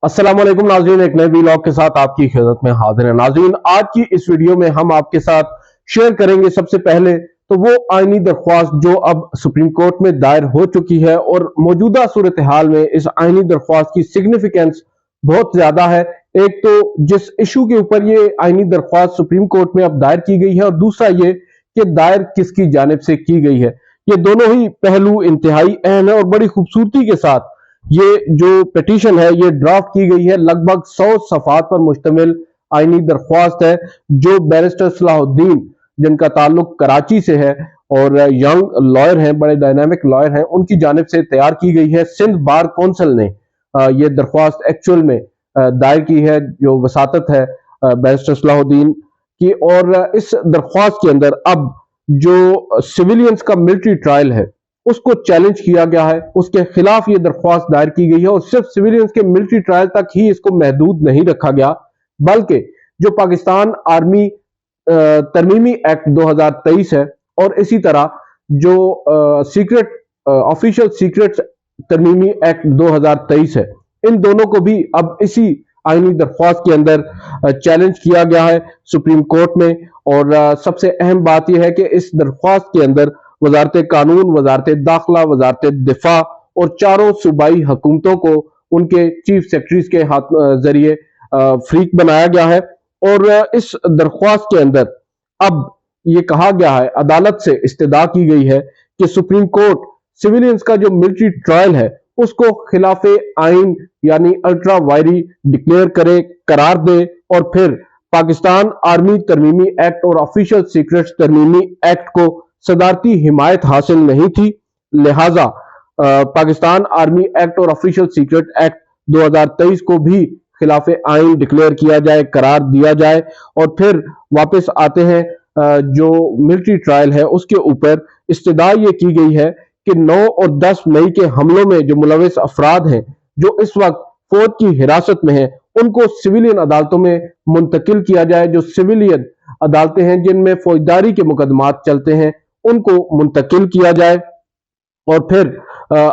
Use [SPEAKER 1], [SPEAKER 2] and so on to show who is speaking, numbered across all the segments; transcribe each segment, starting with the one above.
[SPEAKER 1] अस्सलाम वालेकुम नाज़रीन, एक नए व्लॉग के साथ आपकी खिदमत में हाजिर है। नाज़रीन, आज की इस वीडियो में हम आपके साथ शेयर करेंगे सबसे पहले तो वो आईनी दरख्वास्त जो अब सुप्रीम कोर्ट में दायर हो चुकी है और मौजूदा सूरत हाल में इस आईनी दरख्वास्त की सिग्निफिकेंस बहुत ज्यादा है। एक तो जिस इशू के ऊपर ये आईनी दरख्वास्त सुप्रीम कोर्ट में अब दायर की गई है और दूसरा ये कि दायर किसकी जानिब से की गई है। ये दोनों ही पहलू इंतहाई अहम है और बड़ी खूबसूरती के साथ ये जो पिटीशन है ये ड्राफ्ट की गई है। लगभग 100 सफात पर मुश्तमिल आईनी दरख्वास्त है जो बैरिस्टर सलाहुद्दीन जिनका ताल्लुक कराची से है और यंग लॉयर हैं, बड़े डायनामिक लॉयर हैं, उनकी जानिब से तैयार की गई है। सिंध बार कौंसिल ने ये दरख्वास्त एक्चुअल में दायर की है, जो वसातत है बैरिस्टर सलाहुद्दीन की। और इस दरख्वास्त के अंदर अब जो सिविलियंस का मिलिट्री ट्रायल है उसको चैलेंज किया गया है, उसके खिलाफ ये दरख्वास्त दायर की गई है और सिर्फ सिविलियंस के मिलिट्री ट्रायल तक ही इसको महदूद नहीं रखा गया, बल्कि जो पाकिस्तान आर्मी तरमीमी एक्ट 2023 है और इसी तरह जो सीक्रेट ऑफिशियल सीक्रेट तरमीमी एक्ट 2023 है, इन दोनों को भी अब इसी आईनी दरख्वास्त के अंदर चैलेंज किया गया है सुप्रीम कोर्ट में। और सबसे अहम बात यह है कि इस दरख्वास्त के अंदर वजारत कानून, वजारत दाखिला, वजारत दिफा और चारों सूबाई हुकूमतों को उनके चीफ सेक्रेटरीज के हाथ जरिए फ्रीक बनाया गया है। और इस दरख्वास्त के अंदर अब ये कहा गया है, अदालत से इस्तदा की गई है कि सुप्रीम कोर्ट सिविलियंस का जो मिलिट्री ट्रायल है उसको खिलाफ आइन यानी अल्ट्रा वायरी डिक्लेयर करे, करार दे और फिर पाकिस्तान आर्मी तरमीमी एक्ट और ऑफिशियल सीक्रेट्स तरमीमी एक्ट को सदारती हिमायत हासिल नहीं थी, लिहाजा पाकिस्तान आर्मी एक्ट और ऑफिशियल सीक्रेट एक्ट 2023 को भी खिलाफ आइन डिक्लेयर किया जाए, करार दिया जाए। और फिर वापस आते हैं जो मिलिट्री ट्रायल है उसके ऊपर इस्तदा ये की गई है कि 9 और 10 मई के हमलों में जो मुलविस अफराद हैं जो इस वक्त फौज की हिरासत में हैं उनको सिविलियन अदालतों में मुंतकिल किया जाए। जो सिविलियन अदालतें हैं जिनमें फौजदारी के मुकदमात चलते हैं उनको मुंतकिल किया जाए और फिर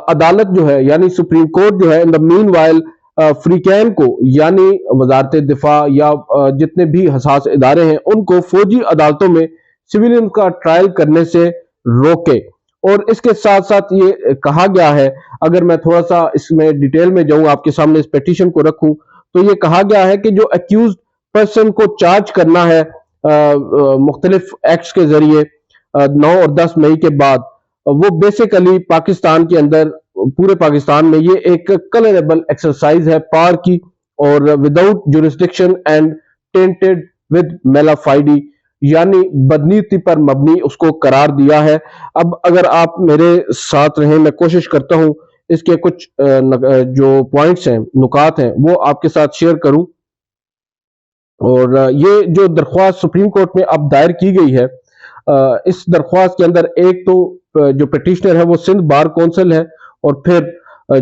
[SPEAKER 1] अदालत जो है यानी सुप्रीम कोर्ट जो है इन द मीन वाइल फ्रीकैन को यानी वजारत दिफा या जितने भी हसास इदारे हैं उनको फौजी अदालतों में सिविलियन का ट्रायल करने से रोके। और इसके साथ साथ ये कहा गया है, अगर मैं थोड़ा सा इसमें डिटेल में जाऊं, आपके सामने इस पिटीशन को रखूं, तो ये कहा गया है कि जो अक्यूज पर्सन को चार्ज करना है मुख्तलिफ एक्ट्स के जरिए 9 और 10 मई के बाद, वो बेसिकली पाकिस्तान के अंदर पूरे पाकिस्तान में ये एक कलरेबल एक्सरसाइज है पार की और without jurisdiction and tainted with mala fide यानी बदनीति पर मबनी उसको करार दिया है। अब अगर आप मेरे साथ रहें, मैं कोशिश करता हूं इसके कुछ जो पॉइंट्स हैं, नुकात हैं, वो आपके साथ शेयर करूं। और ये जो दरख्वास्त सुप्रीम कोर्ट में अब दायर की गई है, इस दरख्वास्त के अंदर एक तो जो पिटिशनर है वो सिंध बार कौंसिल है और फिर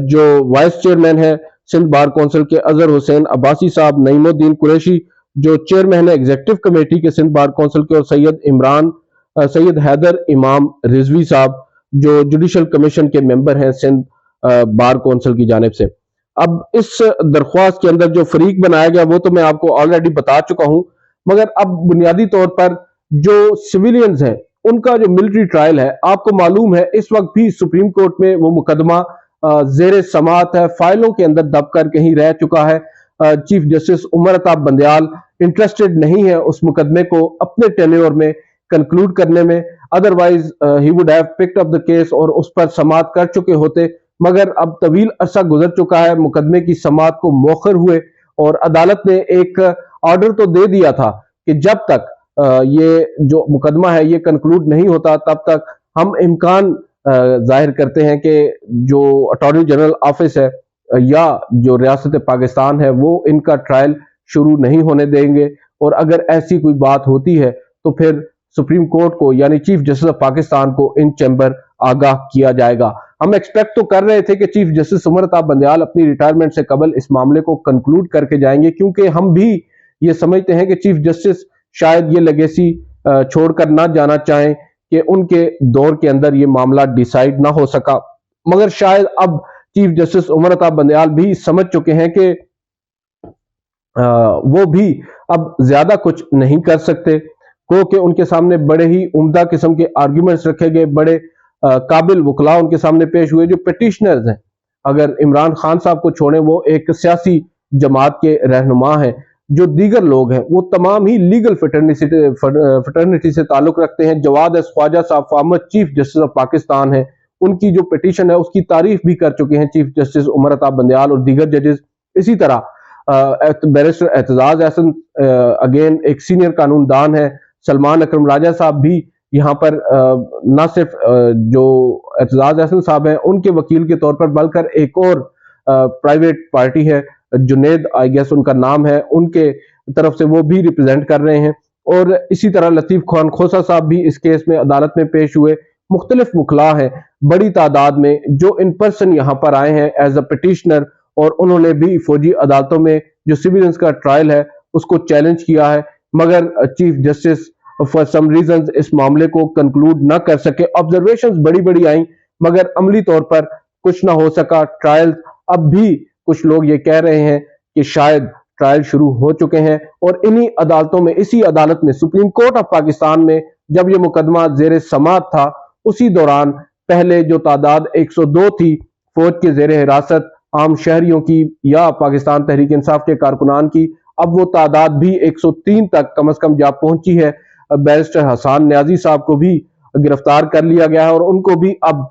[SPEAKER 1] जो वाइस चेयरमैन है सिंध बार कौंसिल के अजहर हुसैन अब्बासी साहब, नईमुद्दीन कुरैशी जो चेयरमैन है एग्जीक्यूटिव कमेटी के सिंध बार कौंसिल के, और सैयद हैदर इमाम रिजवी साहब जो जुडिशल कमीशन के मेंबर हैं सिंध बार कौंसिल की जानिब से। अब इस दरख्वास्त के अंदर जो फरीक बनाया गया वो तो मैं आपको ऑलरेडी बता चुका हूं, मगर अब बुनियादी तौर पर जो सिविलियंस हैं उनका जो मिलिट्री ट्रायल है, आपको मालूम है इस वक्त भी सुप्रीम कोर्ट में वो मुकदमा जेर समात है, फाइलों के अंदर दबकर कहीं रह चुका है। Chief justice Umar Ata Bandial interested नहीं है उस मुकदमे को अपने टेन्योर में कंक्लूड करने में, otherwise he would have picked up the case और उस पर समात कर चुके होते, मगर अब तवील अरसा गुजर चुका है मुकदमे की समात को मौखर हुए और अदालत ने एक ऑर्डर तो दे दिया था कि जब तक ये जो मुकदमा है ये कंक्लूड नहीं होता तब तक हम इम्कान जाहिर करते हैं कि जो अटॉर्नी जनरल ऑफिस है या जो रियासत पाकिस्तान है वो इनका ट्रायल शुरू नहीं होने देंगे। और अगर ऐसी कोई बात होती है तो फिर सुप्रीम कोर्ट को यानी चीफ जस्टिस ऑफ पाकिस्तान को इन चैम्बर आगाह किया जाएगा। हम एक्सपेक्ट तो कर रहे थे कि चीफ जस्टिस उमर अता बंदयाल अपनी रिटायरमेंट से कबल इस मामले को कंक्लूड करके जाएंगे, क्योंकि हम भी ये समझते हैं कि चीफ जस्टिस शायद ये लेगेसी छोड़कर ना जाना चाहें कि उनके दौर के अंदर ये मामला डिसाइड ना हो सका, मगर शायद अब चीफ जस्टिस उमर अता बंदयाल भी समझ चुके हैं कि वो भी अब ज्यादा कुछ नहीं कर सकते। को कि उनके सामने बड़े ही उम्दा किस्म के आर्ग्यूमेंट्स रखे गए, बड़े काबिल वकला उनके सामने पेश हुए जो पिटिशनर्स हैं। अगर इमरान खान साहब को छोड़ें, वो एक सियासी जमात के रहनुमा हैं, जो दीगर लोग हैं वो तमाम ही लीगल फटर्निटी से ताल्लुक रखते हैं। Jawad S Khwaja Sahab former chief justice of Pakistan है, उनकी जो पिटीशन है उसकी तारीफ भी कर चुके हैं चीफ जस्टिस उमर अता बंदयाल और दीगर जजेस। इसी तरह बैरिस्टर एतजाज एहसन अगेन एक सीनियर कानूनदान है, सलमान अकरम राजा साहब भी यहाँ पर न सिर्फ जो एतजाज एहसन साहब हैं उनके वकील के तौर पर, बल्कि एक और प्राइवेट पार्टी है जुनेद आई गेस उनका नाम है, उनके तरफ से वो भी रिप्रेजेंट कर रहे हैं। और इसी तरह लतीफ खान खोसा साहब भी इस केस में अदालत में पेश हुए। मुख्तलिफ मुखला हैं बड़ी तादाद में जो इन पर्सन यहाँ पर आए हैं एज अ पिटिशनर, और उन्होंने भी फौजी अदालतों में जो सिविलियंस का ट्रायल है उसको चैलेंज किया है, मगर chief justice for some reasons इस मामले को कंक्लूड ना कर सके। ऑब्जर्वेशंस बड़ी बड़ी आई मगर अमली तौर पर कुछ ना हो सका। ट्रायल अब भी कुछ लोग ये कह रहे हैं कि शायद ट्रायल शुरू हो चुके हैं, और इन्हीं अदालतों में, इसी अदालत में, सुप्रीम कोर्ट ऑफ पाकिस्तान में जब ये मुकदमा जेर समाअत था उसी दौरान पहले जो तादाद 102 थी फौज के जेर हिरासत आम शहरियों की या पाकिस्तान तहरीक इंसाफ के कारकुनान की, अब वो तादाद भी 103 तक कम से कम जा पहुंची है। बैरिस्टर हसान न्याजी साहब को भी गिरफ्तार कर लिया गया है और उनको भी अब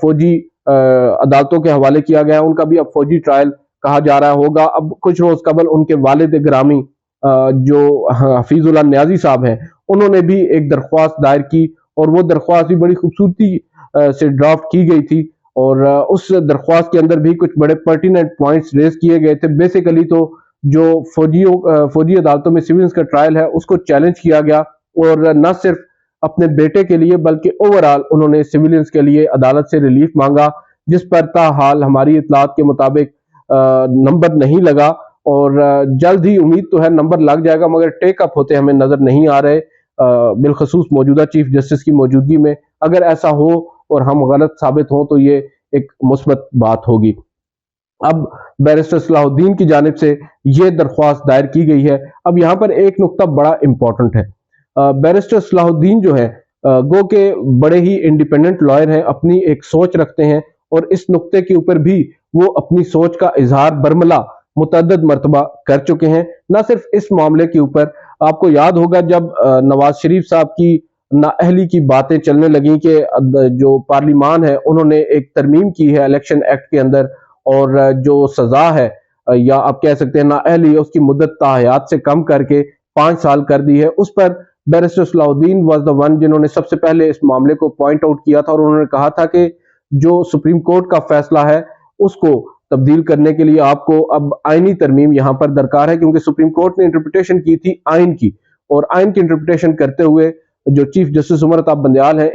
[SPEAKER 1] फौजी अदालतों के हवाले किया गया है। उनका भी अब फौजी ट्रायल कहा जा रहा होगा। अब कुछ रोज कबल उनके वालिद ग्रामी जो हफीजुल्लाह न्याजी साहब हैं, उन्होंने भी एक दरख्वास्त दायर की और वो दरख्वास्त भी बड़ी खूबसूरती से ड्राफ्ट की गई थी, और उस दरख्वास्त के अंदर भी कुछ बड़े पर्टिनेंट पॉइंट्स रेज किए गए थे। बेसिकली तो जो फौजी अदालतों में सिविलियंस का ट्रायल है उसको चैलेंज किया गया, और न सिर्फ अपने बेटे के लिए बल्कि ओवरऑल उन्होंने सिविलियंस के लिए अदालत से रिलीफ मांगा, जिस पर ताहाल हमारी इतलात के मुताबिक नंबर नहीं लगा, और जल्द ही उम्मीद तो है नंबर लग जाएगा, मगर टेक अप होते हमें नजर नहीं आ रहे बिलखसूस मौजूदा चीफ जस्टिस की मौजूदगी में। अगर ऐसा हो और हम गलत साबित हों तो ये एक मुस्बत बात होगी। अब बैरिस्टर सलाहुद्दीन की जानिब से ये दरख्वास्त दायर की गई है। अब यहाँ पर एक नुक्ता बड़ा इंपॉर्टेंट है। बैरिस्टर सलाहुद्दीन जो है गो के बड़े ही इंडिपेंडेंट लॉयर हैं, अपनी एक सोच रखते हैं, और इस नुक्ते के ऊपर भी वो अपनी सोच का इजहार बरमला मुतअद्दिद मरतबा कर चुके हैं। न सिर्फ इस मामले के ऊपर, आपको याद होगा जब नवाज शरीफ साहब की नाअहली की बातें चलने लगी कि जो पार्लिमान है उन्होंने एक तरमीम की है इलेक्शन एक्ट के अंदर, और जो सजा है या आप कह सकते हैं नाअहली, उसकी मुद्दत ताहयात से कम करके 5 साल कर दी है। उस पर barrister Salahuddin was the one जिन्होंने सबसे पहले इस मामले को पॉइंट आउट किया था, और उन्होंने कहा था कि जो सुप्रीम कोर्ट का फैसला है उसको तब्दील करने के लिए आपको अब आईनी तरमीम यहाँ पर दरकार है, क्योंकि सुप्रीम कोर्ट ने इंटरप्रिटेशन की थी आइन की, और आइन की इंटरप्रिटेशन करते हुए जो चीफ जस्टिस उमर अता बंदयाल हैं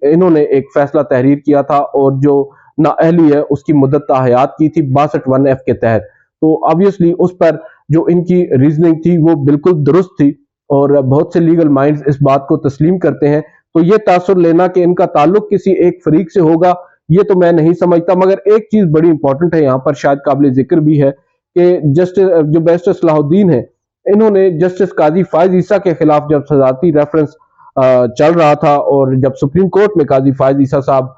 [SPEAKER 1] इन्होंने एक फैसला तहरीर किया था, और जो नाअहली है उसकी मुद्दत ताहयात की थी 62(1)(f) के तहत। तो ऑब्वियसली उस पर जो इनकी रीजनिंग थी वो बिल्कुल दुरुस्त थी, और बहुत से लीगल माइंड्स इस बात को तस्लीम करते हैं। तो ये तासुर लेना कि इनका ताल्लुक किसी एक फरीक से होगा, ये तो मैं नहीं समझता। मगर एक चीज बड़ी इंपॉर्टेंट है यहाँ पर, शायद काबिल जिक्र भी है, कि जस्टिस जो बैरिस्टर सलाहुद्दीन है इन्होंने जस्टिस काजी फायज ईसा के खिलाफ जब सजाती रेफरेंस चल रहा था, और जब सुप्रीम कोर्ट में काजी फायज ईसा साहब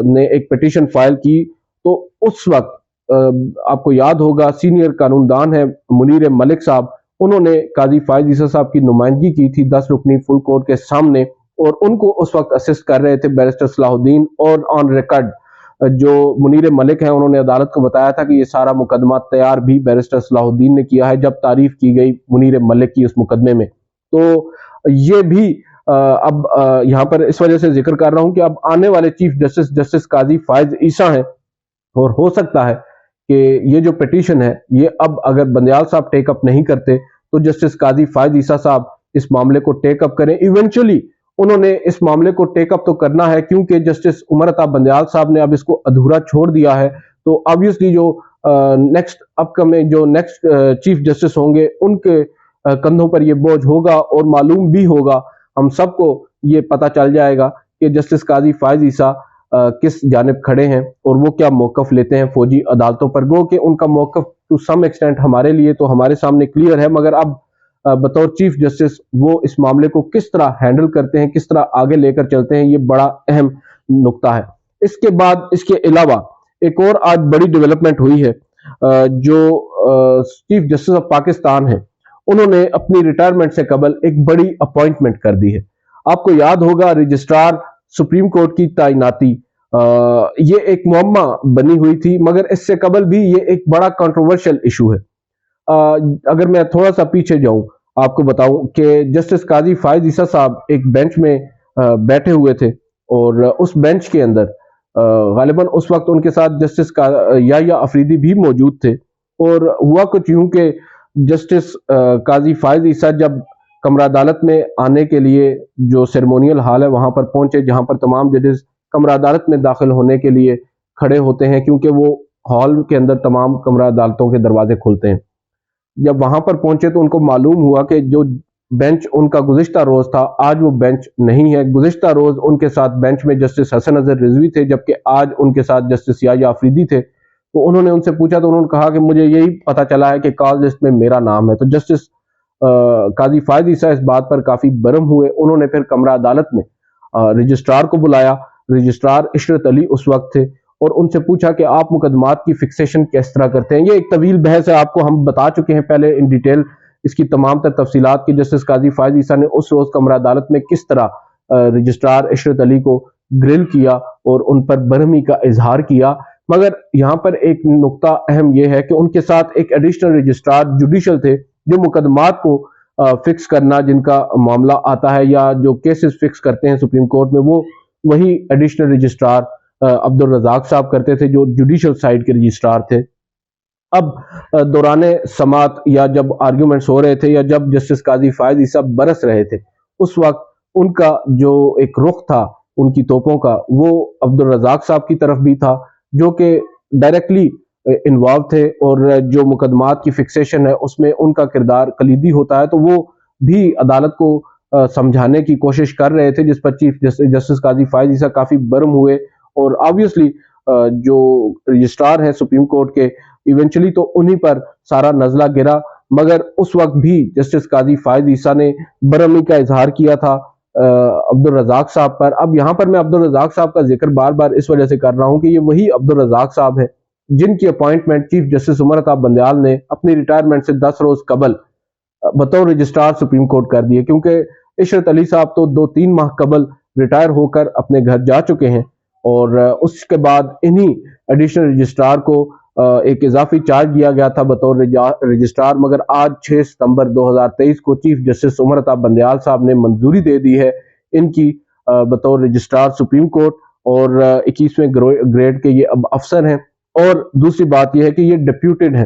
[SPEAKER 1] ने एक पिटीशन फाइल की, तो उस वक्त आपको याद होगा सीनियर कानूनदान है मुनीर मलिक साहब, उन्होंने काजी फायज ईसा साहब की नुमाइंदगी की थी 10 रुकनी फुल कोर्ट के सामने, और उनको उस वक्त असिस्ट कर रहे थे बैरिस्टर सलाहुद्दीन। और ऑन रिकॉर्ड जो मुनीर मलिक हैं उन्होंने अदालत को बताया था कि ये सारा मुकदमा तैयार भी बैरिस्टर सलाहुद्दीन ने किया है, जब तारीफ की गई मुनीर मलिक की उस मुकदमे में। तो ये भी अब यहाँ पर इस वजह से जिक्र कर रहा हूं कि अब आने वाले चीफ जस्टिस जस्टिस काजी फायज ईसा हैं, और हो सकता है कि ये जो पिटीशन है ये अब अगर बंदयाल साहब टेक अप नहीं करते तो जस्टिस काजी फायज ईसा साहब इस मामले को टेक अप करें। इवेंचुअली उन्होंने इस मामले को टेक अप तो करना है, क्योंकि जस्टिस उमर अता बंदयाल साहब ने अब इसको अधूरा छोड़ दिया है। तो ऑब्वियसली जो नेक्स्ट अपकमिंग जो नेक्स्ट चीफ जस्टिस होंगे उनके कंधों पर ये बोझ होगा, और मालूम भी होगा, हम सबको ये पता चल जाएगा कि जस्टिस काजी फायज ईसा किस जानिब खड़े हैं और वो क्या मौक़िफ़ लेते हैं फौजी अदालतों पर। गो कि उनका मौक़िफ़ टू सम एक्सटेंट हमारे लिए तो हमारे सामने क्लियर है, मगर अब बतौर चीफ जस्टिस वो इस मामले को किस तरह हैंडल करते हैं, किस तरह आगे लेकर चलते हैं, ये बड़ा अहम नुक्ता है। इसके बाद इसके अलावा एक और आज बड़ी डेवलपमेंट हुई है। जो चीफ जस्टिस ऑफ पाकिस्तान है, उन्होंने अपनी रिटायरमेंट से कबल एक बड़ी अपॉइंटमेंट कर दी है। आपको याद होगा रजिस्ट्रार सुप्रीम कोर्ट की तैनाती ये एक मुअम्मा बनी हुई थी, मगर इससे कबल भी ये एक बड़ा कंट्रोवर्शियल इशू है। अगर मैं थोड़ा सा पीछे जाऊं, आपको बताऊं कि जस्टिस काजी फायज ईसा साहब एक बेंच में बैठे हुए थे और उस बेंच के अंदर गालिबन उस वक्त उनके साथ जस्टिस का या अफरीदी भी मौजूद थे। और हुआ कुछ यूं कि जस्टिस काजी फायज ईसा जब कमरा अदालत में आने के लिए जो सेरेमोनियल हॉल है वहां पर पहुंचे, जहां पर तमाम जजेस कमरा अदालत में दाखिल होने के लिए खड़े होते हैं, क्योंकि वो हॉल के अंदर तमाम कमरा अदालतों के दरवाजे खुलते हैं। जब वहां पर पहुंचे तो उनको मालूम हुआ कि जो बेंच उनका गुज़िश्ता रोज था, आज वो बेंच नहीं है। गुज़िश्ता रोज उनके साथ बेंच में जस्टिस हसन अजहर रिजवी थे, जबकि आज उनके साथ जस्टिस या अफरीदी थे। तो उन्होंने उनसे पूछा तो उन्होंने कहा कि मुझे यही पता चला है कि कॉल लिस्ट में मेरा नाम है। तो जस्टिस काजी फायज ईसा इस बात पर काफी बर्म हुए। उन्होंने फिर कमरा अदालत में रजिस्ट्रार को बुलाया। रजिस्ट्रार इशरत अली उस वक्त थे और उनसे पूछा कि आप मुकदमात की फिक्सेशन किस तरह करते हैं। ये एक तवील बहस है, आपको हम बता चुके हैं पहले इन डिटेल इसकी तमाम तर तफसीलात की। जस्टिस काजी फायज ईसा ने उस रोज कमरा अदालत में किस तरह रजिस्ट्रार इशरत अली को ग्रिल किया और उन पर बरहमी का इजहार किया। मगर यहाँ पर एक नुक्ता अहम यह है कि उनके साथ एक एडिशनल रजिस्ट्रार जुडिशल थे, जो मुकदमात को फिक्स करना, जिनका मामला आता है या जो केसेस फिक्स करते हैं सुप्रीम कोर्ट में, वो वही एडिशनल रजिस्ट्रार अब्दुल रजाक साहब करते थे, जो जुडिशल साइड के रजिस्ट्रार थे। अब दौराने समात या जब आर्ग्यूमेंट्स हो रहे थे या जब जस्टिस काजी फायज ईसा बरस रहे थे, उस वक्त उनका जो एक रुख था उनकी तोपों का, वो अब्दुल रजाक साहब की तरफ भी था, जो कि डायरेक्टली इन्वॉल्व थे और जो मुकदमात की फिक्सेशन है उसमें उनका किरदार कलीदी होता है। तो वो भी अदालत को समझाने की कोशिश कर रहे थे, जिस पर चीफ जस्टिस काजी फायज ईसा काफी बर्म हुए। और ऑब्वियसली जो रजिस्ट्रार है सुप्रीम कोर्ट के, इवेंचुअली तो उन्हीं पर सारा नजला गिरा। मगर उस वक्त भी जस्टिस काजी फायज ईसा ने बरहमी का इजहार किया था अब्दुल रजाक साहब पर। अब यहाँ पर मैं अब्दुल रजाक साहब का जिक्र बार बार इस वजह से कर रहा हूँ कि ये वही अब्दुल रजाक साहब है जिनकी appointment chief justice Umar Ata Bandial ने अपनी रिटायरमेंट से 10 रोज कबल बतौर रजिस्ट्रार सुप्रीम कोर्ट कर दिए, क्योंकि इशरत अली साहब तो 2-3 माह कबल रिटायर होकर अपने घर जा चुके हैं। और उसके बाद इन्हीं एडिशनल रजिस्ट्रार को एक इजाफी चार्ज दिया गया था बतौर रजिस्ट्रार। मगर आज 6 सितंबर 2023 को चीफ जस्टिस उमर अता बंदयाल साहब ने मंजूरी दे दी है इनकी बतौर रजिस्ट्रार सुप्रीम कोर्ट, और 21वें ग्रेड के ये अब अफसर हैं। और दूसरी बात यह है कि ये डिप्यूटेड है,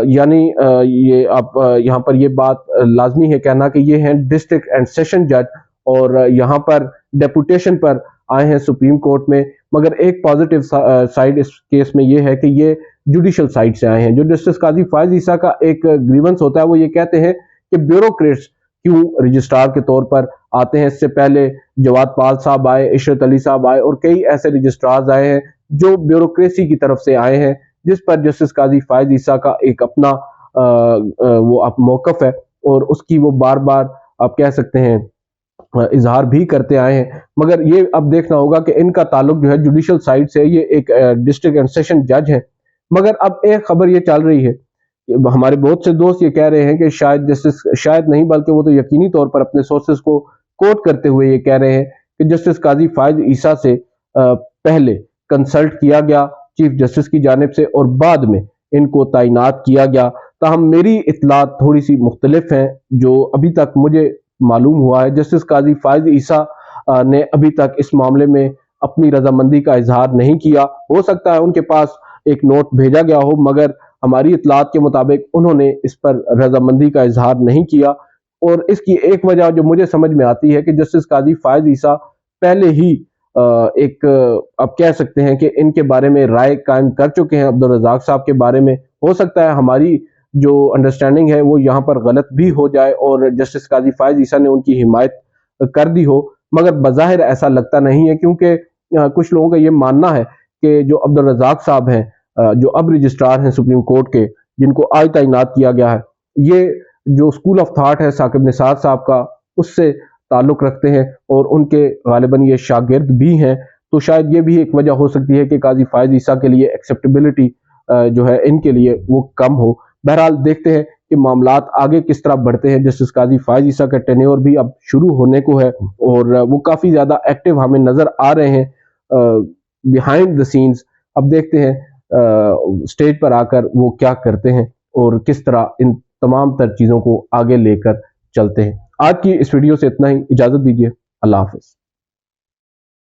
[SPEAKER 1] यानी ये आप यहाँ पर ये बात लाजमी है कहना कि ये हैं डिस्ट्रिक्ट एंड सेशन जज, और यहाँ पर डेपुटेशन पर आए हैं सुप्रीम कोर्ट में। मगर एक पॉजिटिव साइड इस केस में ये है कि ये जुडिशल साइड से आए हैं। जो जस्टिस काजी फायज ईसा का एक ग्रीवेंस होता है, वो ये कहते हैं कि ब्यूरोक्रेट्स क्यों रजिस्ट्रार के तौर पर आते हैं। इससे पहले जवाद पाल साहब आए, इशरत अली साहब आए और कई ऐसे रजिस्ट्रार्स आए हैं जो ब्यूरोक्रेसी की तरफ से आए हैं, जिस पर जस्टिस काजी फायज ईसा का एक अपना वो मौकफ है और उसकी वो बार बार आप कह सकते हैं इजहार भी करते आए हैं। मगर ये अब देखना होगा कि इनका ताल्लुक जो है जुडिशल साइड से, ये एक डिस्ट्रिक्ट एंड सेशन जज है। मगर अब एक खबर ये चल रही है, हमारे बहुत से दोस्त ये कह रहे हैं कि शायद नहीं बल्कि वो तो यकीनी तौर पर अपने सोर्सेस को कोट करते हुए ये कह रहे हैं कि जस्टिस काजी फायज ईसा से पहले कंसल्ट किया गया चीफ जस्टिस की जानिब से और बाद में इनको तैनात किया गया। ताहम मेरी इतलात थोड़ी सी मुख्तलिफ हैं। जो अभी तक मुझे मालूम हुआ है, जस्टिस काजी फायज ईसा ने अभी तक इस मामले में अपनी रजामंदी का इजहार नहीं किया। हो सकता है उनके पास एक नोट भेजा गया हो, मगर हमारी इतलात के मुताबिक उन्होंने इस पर रजामंदी का इजहार नहीं किया। और इसकी एक वजह जो मुझे समझ में आती है कि जस्टिस काजी फायज ईसा पहले ही एक अब कह सकते हैं कि इनके बारे में राय कायम कर चुके हैं अब्दुल रजाक साहब के बारे में। हो सकता है हमारी जो अंडरस्टैंडिंग है वो यहाँ पर गलत भी हो जाए और जस्टिस काजी फायज ईसा ने उनकी हिमायत कर दी हो, मगर बज़ाहिर ऐसा लगता नहीं है, क्योंकि कुछ लोगों का ये मानना है कि जो अब्दुल रज़ाक साहब हैं, जो अब रजिस्ट्रार हैं सुप्रीम कोर्ट के, जिनको आज तैनात किया गया है, ये जो स्कूल ऑफ थाट है साकिब निसार साहब का, उससे ताल्लुक़ रखते हैं और उनके गालिबन ये शागिर्द भी हैं। तो शायद ये भी एक वजह हो सकती है कि काजी फायज ईसा के लिए एक्सेप्टेबिलिटी जो है इनके लिए वो कम हो। बहरहाल देखते हैं कि मामलात आगे किस तरह बढ़ते हैं। जस्टिस काजी फायज ईसा का टेन्योर भी अब शुरू होने को है और वो काफ़ी ज़्यादा एक्टिव हमें नज़र आ रहे हैं बिहाइंड द सीन्स। अब देखते हैं स्टेज पर आकर वो क्या करते हैं और किस तरह इन तमाम तर चीज़ों को आगे लेकर चलते हैं। आज की इस वीडियो से इतना ही, इजाज़त दीजिए, अल्लाह हाफ़िज़।